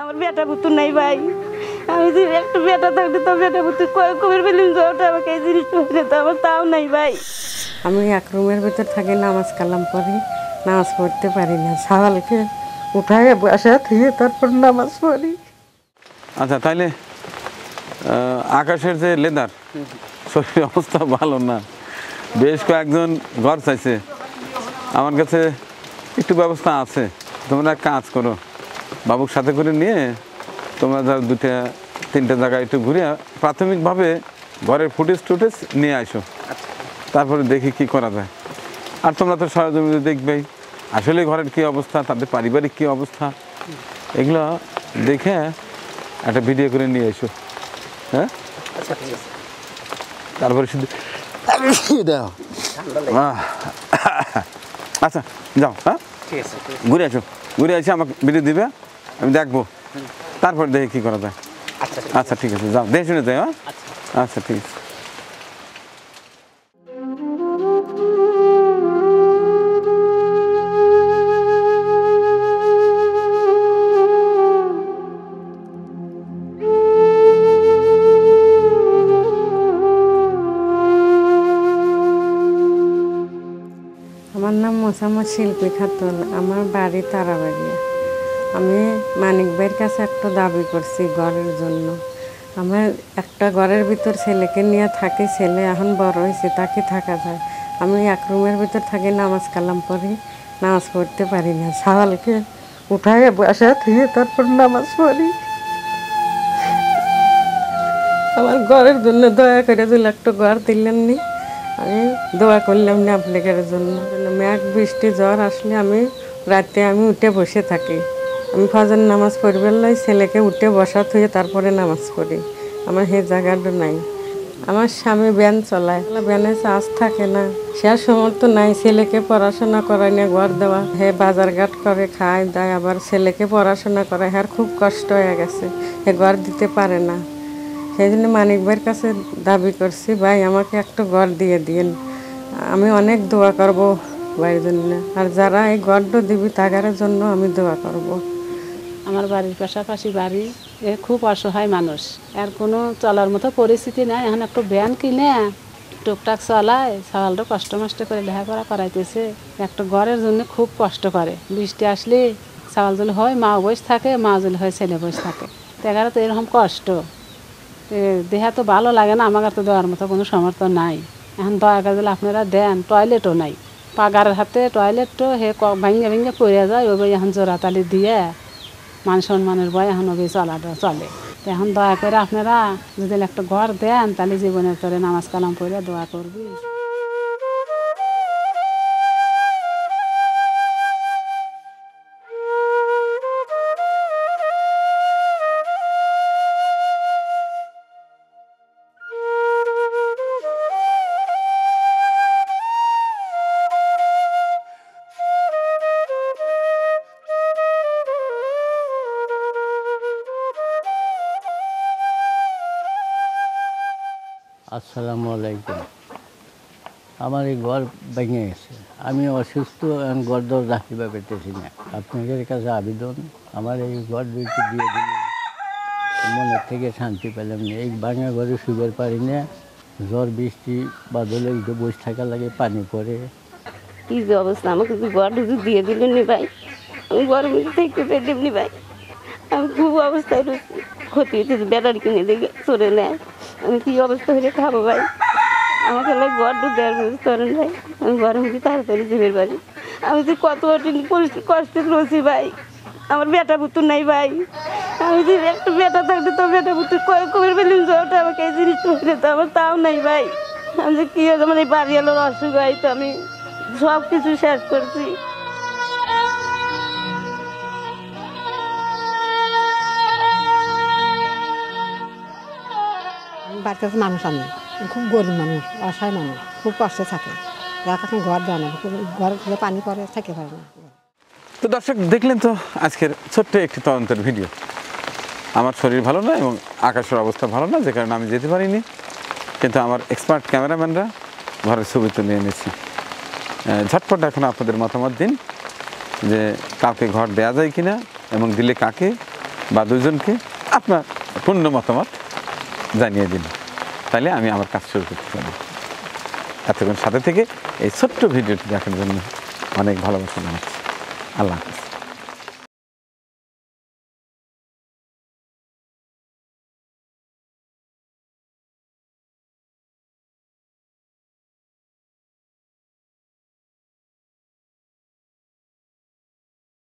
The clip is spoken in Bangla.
আমার বেটা পুতুর নাই ভাই। আমি যে একটা বেটা থাকলে তো বেটা পুতুর কবির বেলিন ওটা আমাকে এই জিনিসটা হয়ে তো আমার তাও নাই ভাই। আমি এক রুমের ভিতর থাকি, নামাজ কালাম পড়ি, নামাজ পড়তে পারি না। সকালকে উঠায় বসা থেকে তারপর নামাজ পড়ি। আচ্ছা, তাইলে আকাশের যে লেদার শরীরের অবস্থা ভালো না, বেশ কয়েকজন ঘর চাইছে। আমার কাছে একটু ব্যবস্থা আছে, তোমরা এক কাজ করো, বাবুর সাথে করে নিয়ে তোমরা ধর 2-3 জায়গায় একটু ঘুরে প্রাথমিকভাবে ঘরের ফুটেজ টুটেজ নিয়ে আসো, তারপরে দেখি কি করা যায়। আর তোমরা তো সরজমিনে দেখবেই আসলে ঘরের কী অবস্থা, তাদের পারিবারিক কী অবস্থা, এগুলো দেখে একটা ভিডিও করে নিয়ে এসো। হ্যাঁ, তারপরে শুধু দাও। আচ্ছা যাও, হ্যাঁ ঘুরে আসো, ঘুরে এসে আমাকে ভিডিও দিবে, আমি দেখবো, তারপর দেখি কী করা যায়। আচ্ছা ঠিক আছে, যাও দেখে শুনে যাই। হ্যাঁ আচ্ছা ঠিক আছে। আমার নাম মোসাম্মদ শিল্পী খাতুন, আমার বাড়ি তারাবাড়িয়া। আমি মানিক ভাইয়ের কাছে একটা দাবি করছি ঘরের জন্য। আমার একটা ঘরের ভিতর ছেলেকে নিয়ে থাকি, ছেলে এখন বড় হয়েছে, তাকে থাকা যায়। আমি এক রুমের ভিতর থাকি, নামাজ কালাম পড়ি, নামাজ পড়তে পারি না। সকালকে উঠায় বসা থেকে তারপর নামাজ পড়ি। আমার ঘরের জন্য দয়া করে 2 লাখ টাকা ঘর দিলেন নি, আমি দোয়া করলাম না আপনাদের জন্য। মেঘ বৃষ্টি জ্বর আসলে আমি রাতে উঠে বসে থাকি। আমি ফজর নামাজ পড়বার লাই ছেলেকে উঠে বসা থুয়ে তারপরে নামাজ পড়ি। আমার সেই জায়গাটা নাই। আমার স্বামী ভ্যান চলায়, ভ্যানে চার্জ থাকে না, সে সমর্থ নাই ছেলেকে পড়াশোনা করায় না, ঘর দেওয়া। হে বাজারঘাট করে, খায় দায়, আবার ছেলেকে পড়াশোনা করায়। হ্যাঁ খুব কষ্ট হয়ে গেছে, হে ঘর দিতে পারে না। সেই জন্য মানিক ভাইয়ের কাছে দাবি করছি, ভাই আমাকে একটা ঘর দিয়ে দিন। আমি অনেক দোয়া করব ভাইয়ের জন্য, আর যারা এই ঘরটা দিবি তাদের জন্য আমি দোয়া করব। আমার বাড়ির পাশাপাশি বাড়ি, এ খুব অসহায় মানুষ, এর কোনো চলার মতো পরিস্থিতি নাই। এখন একটু ভ্যান কিনে টুকটাক চলায়, সকালটা কষ্ট মষ্ট করে লেখাপড়া করাইতেছে। একটা ঘরের জন্য খুব কষ্ট করে। বৃষ্টি আসলে সকাল জল হয় মা বসে থাকে, মা জল হয় ছেলে বসে থাকে। তেগারে তো এরকম কষ্ট, দেহা তো ভালো লাগে না। আমার তো দেওয়ার মতো কোনো সামর্থ্য নাই। এখন দয়া করে আপনারা দেন, টয়লেটও নাই, পাগারের হাতে টয়লেটও হে ভাঙে ভেঙে পড়ে যায়। ওই এখন জোড়াতালি দিয়ে মান সম্মানের বয় এখন ওই চলাটা চলে। তো এখন দয়া করে আপনারা যদি একটা ঘর দেন, তাহলে জীবনের তোরে নামাজ কালাম পড়ে দোয়া করবি। আসসালামু আলাইকুম। আমার এই ঘর ভেঙে গেছে, আমি অসুস্থ, ঘর দর রাখিবা পেতেছি না। আপনাদের কাছে আবেদন, আমার এই ঘর দুইটি দিয়ে দিলে মনের থেকে শান্তি পেলাম না। এই ভাঙা ঘরে শুবার পারি না, ঝড় বৃষ্টি বাদলে উঠে বসে থাকা লাগে, পানি পড়ে। কি যে অবস্থা, আমাকে যদি ঘর দিয়ে দিলেন নি ভাই, আমি ঘরের মধ্যে থাকতে পেলাম নি ভাই। আমি খুব অবস্থায় রয়েছি, ক্ষতি হচ্ছে, ব্যাটারি কিনে দেখে চলে নেয়। আমি কি অবস্থা হয়ে খাবো ভাই? আমাকে ঘর দেওয়ার ব্যবস্থা করেন ভাই। আমি ঘরের মধ্যে তাড়াতাড়ি জীবের বাড়ি। আমি যে কত কষ্টে রয়েছি ভাই। আমার বেটা পুতুর নাই ভাই। আমি যে একটা বেটা থাকলে তো বেটা পুতুর কবির বেলিন ওটা আমাকে এই জিনিসটা হয়ে তো আমার তাও নাই ভাই। আমি যে কি আমার এই বাড়ি এলোর অসুখ হয়, তো আমি সব কিছু শেষ করছি। বাড়িতে মানুষ, আমি খুব গরিব মানুষ, অসহায় মানুষ, খুব কষ্টে থাকে। এখন ঘর দেওয়া না, ঘর পানি পরে থাকতে পারে না। তো দর্শক দেখলেন তো আজকের ছোট্ট একটি তদন্তের ভিডিও। আমার শরীর ভালো না এবং আকাশের অবস্থা ভালো না, যে কারণে আমি যেতে পারিনি, কিন্তু আমার এক্সপার্ট ক্যামেরাম্যানরা ঘরের ছবি তুলে এনেছি। ঝটপট এখন আপনাদের মতামত দিন যে কাউকে ঘর দেওয়া যায় কিনা এবং দিলে কাকে, বা দুজনকে আপনার পূর্ণ মতামত জানিয়ে দিন, তাহলে আমি আমার কাজ শুরু করতে পারি। এতক্ষণ সাথে থেকে এই ছোট্ট ভিডিওটি দেখার জন্য অনেক ভালোবাসা জানাচ্ছি। আল্লাহ হাফেজ।